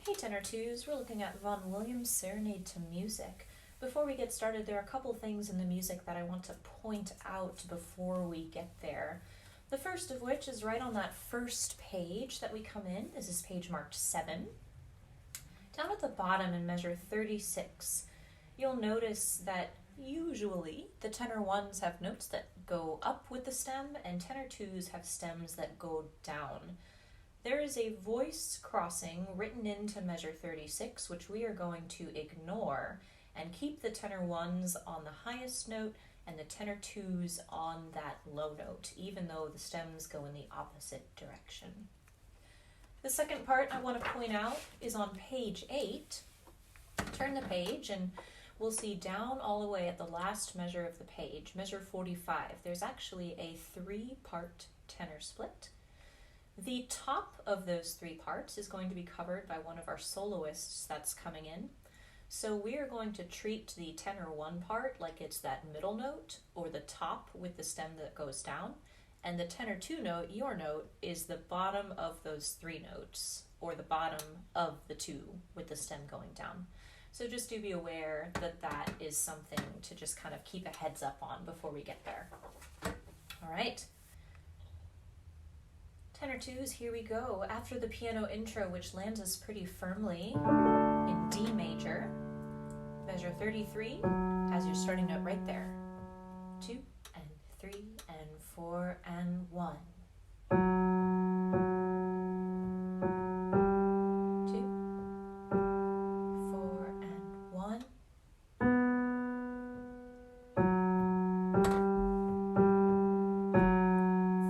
Hey tenor twos, we're looking at Vaughan Williams' Serenade to Music. Before we get started, there are a couple things in the music that I want to point out before we get there. The first of which is right on that first page that we come in. This is page marked 7. Down at the bottom in measure 36, you'll notice that usually the tenor ones have notes that go up with the stem and tenor twos have stems that go down. There is a voice crossing written into measure 36, which we are going to ignore and keep the tenor ones on the highest note and the tenor twos on that low note, even though the stems go in the opposite direction. The second part I want to point out is on page 8. Turn the page and we'll see down all the way at the last measure of the page, measure 45. There's actually a 3-part tenor split. The top of those 3 parts is going to be covered by one of our soloists that's coming in. So we are going to treat the tenor 1 part like it's that middle note or the top with the stem that goes down. And the tenor 2 note, your note, is the bottom of those 3 notes or the bottom of the 2 with the stem going down. So just do be aware that that is something to just kind of keep a heads up on before we get there. All right. Tenor twos, here we go. After the piano intro, which lands us pretty firmly in D major, measure 33 has your starting note right there. 2 and 3 and 4 and 1. 2, 4 and 1.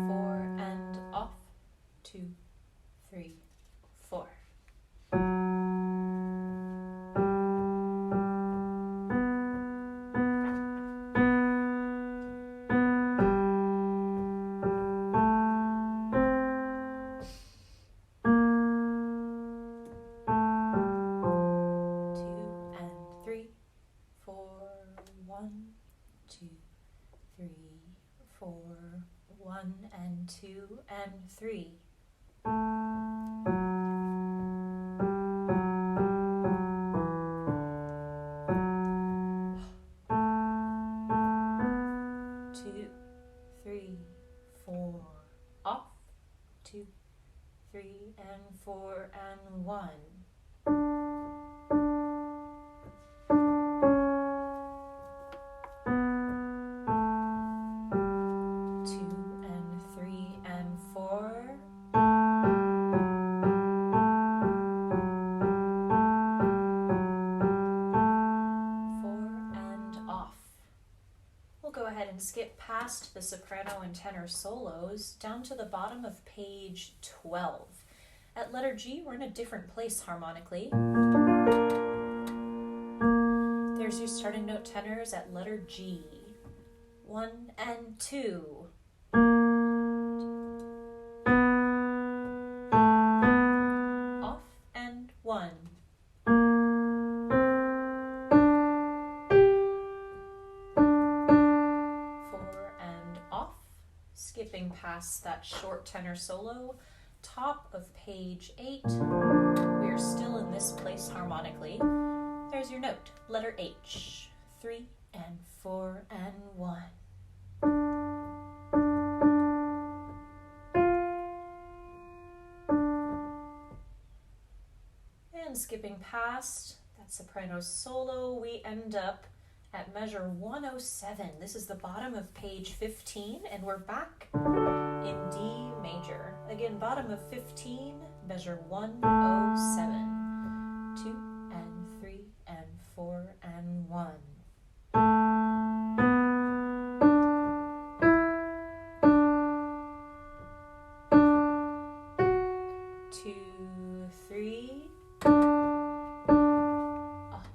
4 and off. 2, 3, 4. One and 2 and 3. Two, 3, 4, off. 2, 3 and 4 and 1. 4 and off. We'll go ahead and skip past the soprano and tenor solos down to the bottom of page 12. At letter G, we're in a different place harmonically. There's your starting note tenors at letter G. 1 and 2. Off and 1. 4 and off. Skipping past that short tenor solo. Top of page 8. We are still in this place harmonically. There's your note, letter H. 3 and 4 and 1. And skipping past that soprano solo, we end up at measure 107. This is the bottom of page 15, and we're back in D major. Again, bottom of 15, measure 107. 2 and 3 and 4 and 1. 2, 3. Off.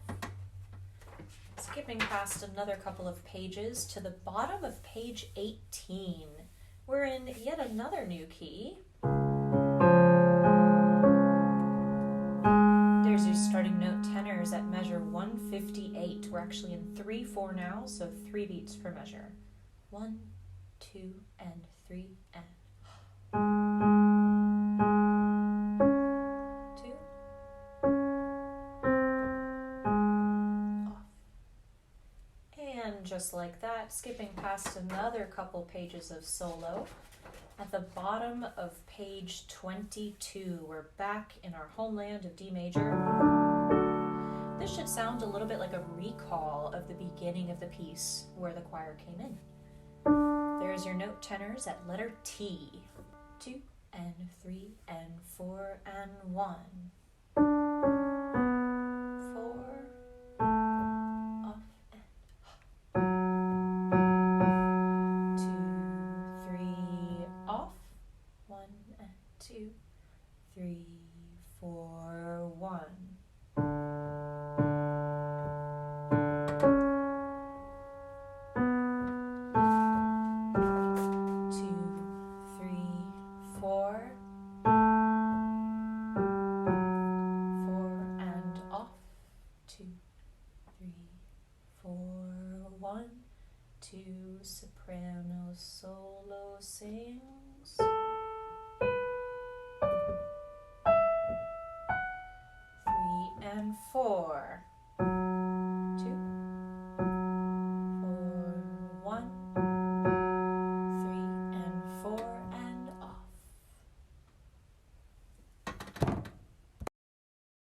Skipping past another couple of pages to the bottom of page 18. We're in yet another new key. There's your starting note tenors at measure 158. We're actually in 3/4 now, so 3 beats per measure. 1, 2, and 3, and 2, just like that, skipping past another couple pages of solo. At the bottom of page 22, we're back in our homeland of D major. This should sound a little bit like a recall of the beginning of the piece where the choir came in. There's your note tenors at letter T. 2 and 3 and 4 and 1. 4, off and 2, 3, off. 1 and 2, 3, 4, 1. 2, soprano solo sings. 3 and 4.